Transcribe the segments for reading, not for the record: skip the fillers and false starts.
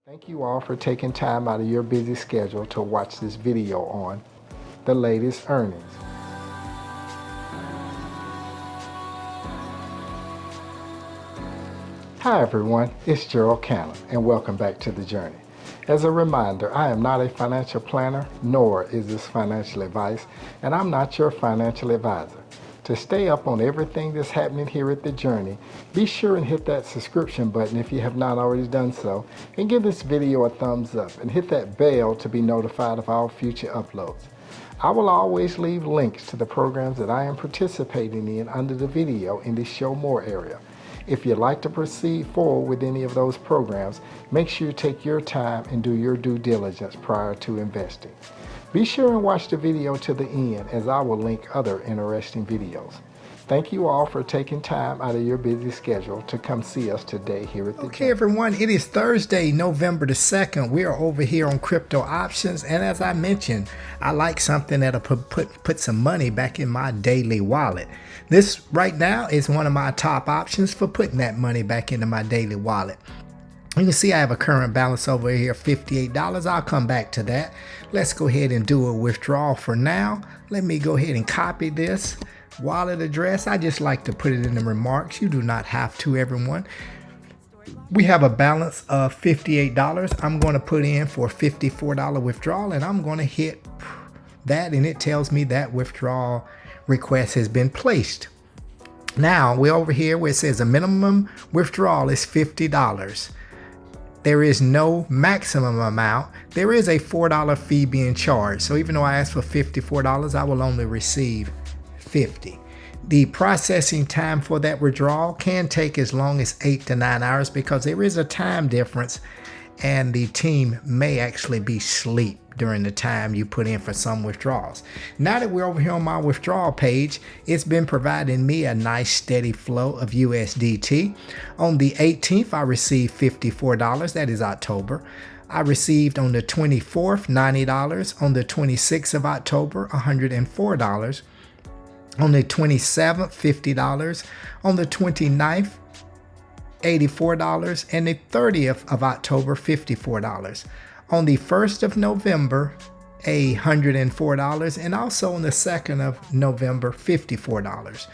Thank you all for taking time out of your busy schedule to watch this video on the latest earnings. Hi everyone, it's Gerald Cannon and welcome back to The Journey. As a reminder, I am not a financial planner, nor is this financial advice, and I'm not your financial advisor. To stay up on everything that's happening here at The Journey, be sure and hit that subscription button if you have not already done so, and give this video a thumbs up and hit that bell to be notified of all future uploads. I will always leave links to the programs that I am participating in under the video in the Show More area. If you'd like to proceed forward with any of those programs, make sure you take your time and do your due diligence prior to investing. Be sure and watch the video to the end as I will link other interesting videos. Thank you all for taking time out of your busy schedule to come see us today here at the Okay everyone, it is Thursday, November the 2nd. We are over here on crypto options, and as I mentioned, I like something that'll put some money back in my daily wallet. This right now is one of my top options for putting that money back into my daily wallet. You can see I have a current balance over here, $58. I'll come back to that. Let's go ahead and do a withdrawal for now. Let me go ahead and copy this wallet address. I just like to put it in the remarks. You do not have to, everyone. We have a balance of $58. I'm going to put in for a $54 withdrawal, and I'm going to hit that, and it tells me that withdrawal request has been placed. Now we're over here where it says a minimum withdrawal is $50. There is no maximum amount. There is a $4 fee being charged. So even though I asked for $54, I will only receive $50. The processing time for that withdrawal can take as long as 8 to 9 hours because there is a time difference, and the team may actually be asleep during the time you put in for some withdrawals. Now that we're over here on my withdrawal page, it's been providing me a nice steady flow of USDT. On the 18th, I received $54. That is October. I received on the 24th, $90. On the 26th of October, $104. On the 27th, $50. On the 29th, $84. And the 30th of October, $54. On the 1st of November, $104, and also on the 2nd of November, $54.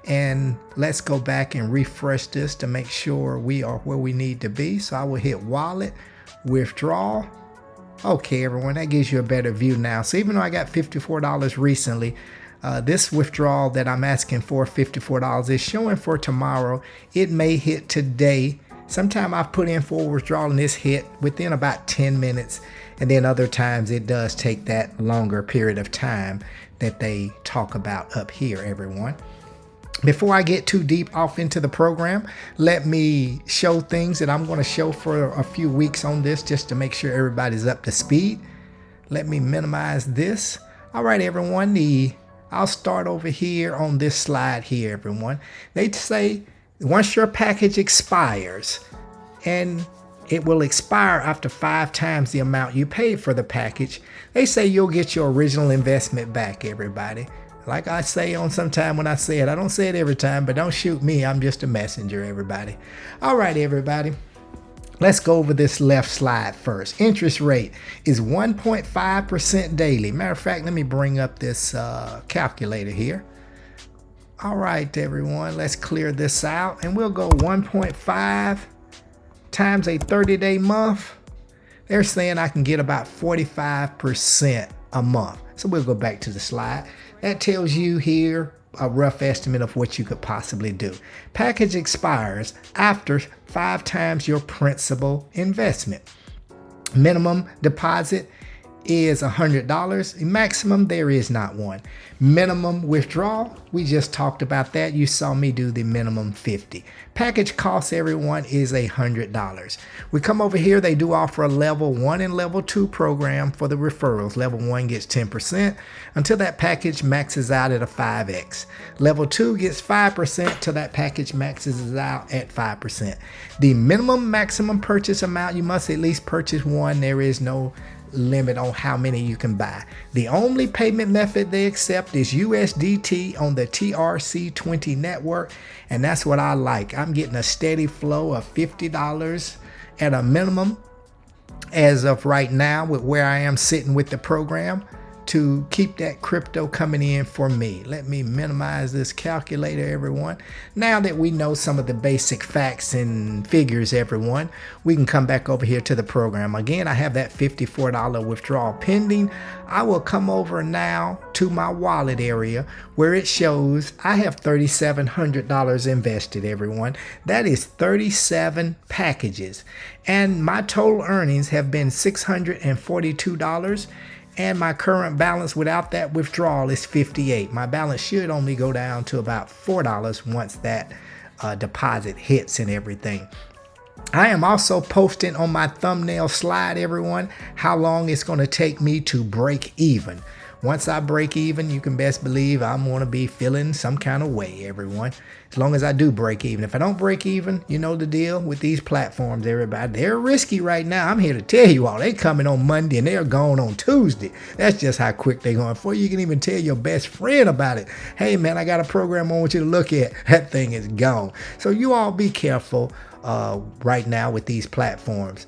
And let's go back and refresh this to make sure we are where we need to be. So I will hit wallet, withdrawal. Okay, everyone, that gives you a better view now. So even though I got $54 recently, this withdrawal that I'm asking for, $54, is showing for tomorrow. It may hit today. Sometime I've put in for withdrawal and this hit within about 10 minutes. And then other times it does take that longer period of time that they talk about up here, everyone. Before I get too deep off into the program, let me show things that I'm going to show for a few weeks on this just to make sure everybody's up to speed. Let me minimize this. All right, everyone. I'll start over here on this slide here, everyone. They say once your package expires, and it will expire after 5 times the amount you paid for the package, they say you'll get your original investment back, everybody. Like I say on sometime when I say it, I don't say it every time, but don't shoot me. I'm just a messenger, everybody. All right, everybody. Let's go over this left slide first. Interest rate is 1.5% daily. Matter of fact, let me bring up this calculator here. All right, everyone, let's clear this out, and we'll go 1.5 times a 30-day month. They're saying I can get about 45% a month. So we'll go back to the slide. That tells you here a rough estimate of what you could possibly do. Package expires after 5 times your principal investment. Minimum deposit is $100. Maximum, there is not one. Minimum withdrawal, we just talked about that. You saw me do the minimum 50. Package cost, everyone, is $100. We come over here, they do offer a level 1 and level 2 program for the referrals. Level 1 gets 10% until that package maxes out at a 5x. Level 2 gets 5% till that package maxes out at 5%. The minimum maximum purchase amount, you must at least purchase one. There is no limit on how many you can buy. The only payment method they accept is USDT on the TRC20 network, and that's what I like. I'm getting a steady flow of $50 at a minimum as of right now with where I am sitting with the program to keep that crypto coming in for me. Let me minimize this calculator, everyone. Now that we know some of the basic facts and figures, everyone, we can come back over here to the program. Again, I have that $54 withdrawal pending. I will come over now to my wallet area where it shows I have $3,700 invested, everyone. That is 37 packages. And my total earnings have been $642. And my current balance without that withdrawal is $58. My balance should only go down to about $4 once that deposit hits and everything. I am also posting on my thumbnail slide, everyone, how long it's going to take me to break even. Once I break even, you can best believe I'm going to be feeling some kind of way, everyone. As long as I do break even. If I don't break even, you know the deal with these platforms, everybody. They're risky right now. I'm here to tell you all. They coming on Monday and they're gone on Tuesday. That's just how quick they're going. Before you can even tell your best friend about it. Hey, man, I got a program I want you to look at. That thing is gone. So you all be careful right now with these platforms.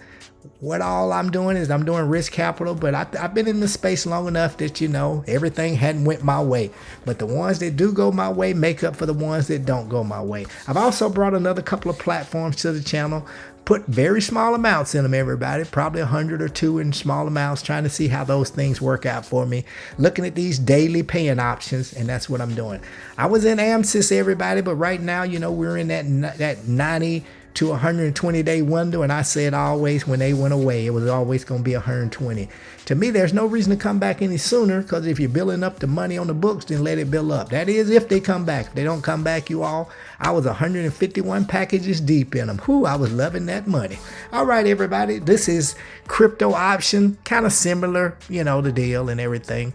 What all I'm doing is I'm doing risk capital, but I've been in the space long enough that, you know, everything hadn't went my way. But the ones that do go my way make up for the ones that don't go my way. I've also brought another couple of platforms to the channel, put very small amounts in them, everybody, probably 100 or 2 in small amounts, trying to see how those things work out for me. Looking at these daily paying options, and that's what I'm doing. I was in AMSIS, everybody, but right now, you know, we're in that 90 to 120 day window, and I said always when they went away it was always going to be 120. To me, there's no reason to come back any sooner, because if you're building up the money on the books, then let it build up. That is if they come back. If they don't come back, you all, I was 151 packages deep in them. Whew, I was loving that money. All right, everybody, this is crypto option, kind of similar, you know, the deal and everything.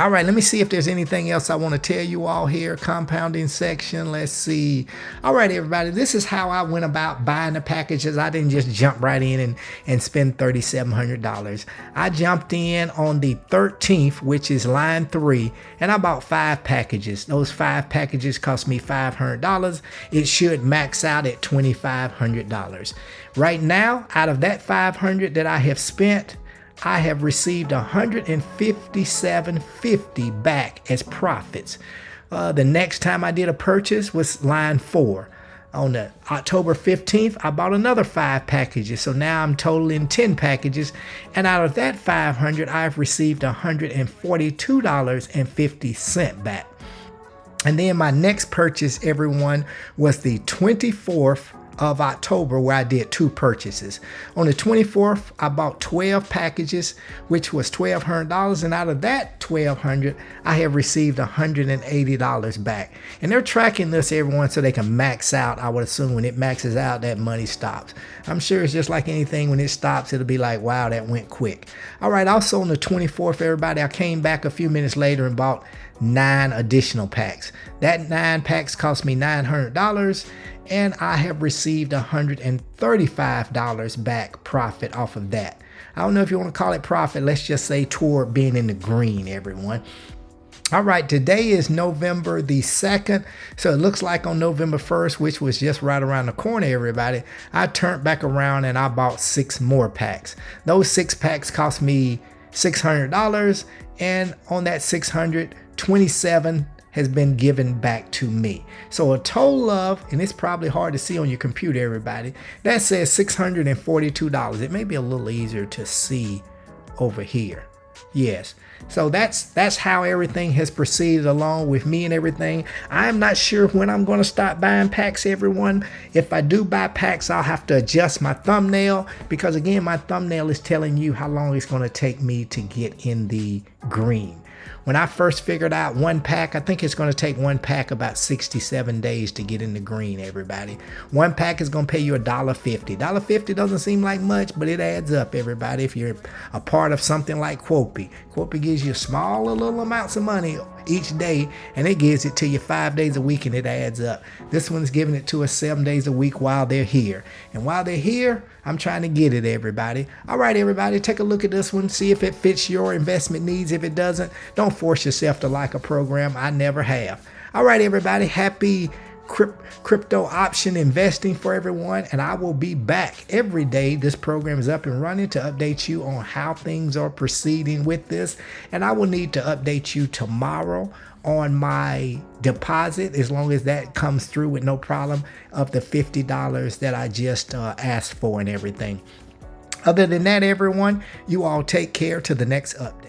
All right, let me see if there's anything else I want to tell you all here. Compounding section, let's see. All right, everybody, this is how I went about buying the packages. I didn't just jump right in and spend $3,700. I jumped in on the 13th, which is line 3, and I bought 5 packages. Those 5 packages cost me $500. It should max out at $2,500. Right now, out of that $500 that I have spent, I have received $157.50 back as profits. The next time I did a purchase was line 4. On the October 15th, I bought another 5 packages. So now I'm totaling 10 packages. And out of that 500, I've received $142.50 back. And then my next purchase, everyone, was the 24th of October, where I did 2 purchases. On the 24th, I bought 12 packages, which was $1,200, and out of that $1,200, I have received $180 back. And they're tracking this, everyone, so they can max out. I would assume when it maxes out, that money stops. I'm sure it's just like anything, when it stops, it'll be like, wow, that went quick. All right, also on the 24th, everybody, I came back a few minutes later and bought 9 additional packs. That 9 packs cost me $900, and I have received $135 back profit off of that. I don't know if you want to call it profit. Let's just say toward being in the green, everyone. All right, today is November the 2nd. So it looks like on November 1st, which was just right around the corner, everybody, I turned back around and I bought 6 more packs. Those 6 packs cost me $600, and on that $600, 27 has been given back to me. So a total of, and it's probably hard to see on your computer, everybody, that says $642. It may be a little easier to see over here. Yes. So that's how everything has proceeded along with me and everything. I'm not sure when I'm going to start buying packs, everyone. If I do buy packs, I'll have to adjust my thumbnail, because again, my thumbnail is telling you how long it's going to take me to get in the green. When I first figured out 1 pack, I think it's going to take 1 pack about 67 days to get in the green, everybody. 1 pack is going to pay you $1.50. $1.50 doesn't seem like much, but it adds up, everybody. If you're a part of something like Quopi, Quopi gives you small little amounts of money each day, and it gives it to you 5 days a week, and it adds up. This one's giving it to us 7 days a week while they're here. And while they're here, I'm trying to get it, everybody. All right, everybody, take a look at this one. See if it fits your investment needs. If it doesn't, don't force yourself to like a program. I never have. All right, everybody, happy crypto option investing for everyone. And I will be back every day this program is up and running to update you on how things are proceeding with this. And I will need to update you tomorrow on my deposit, as long as that comes through with no problem, of the $50 that I just asked for and everything. Other than that, everyone, you all take care to the next update.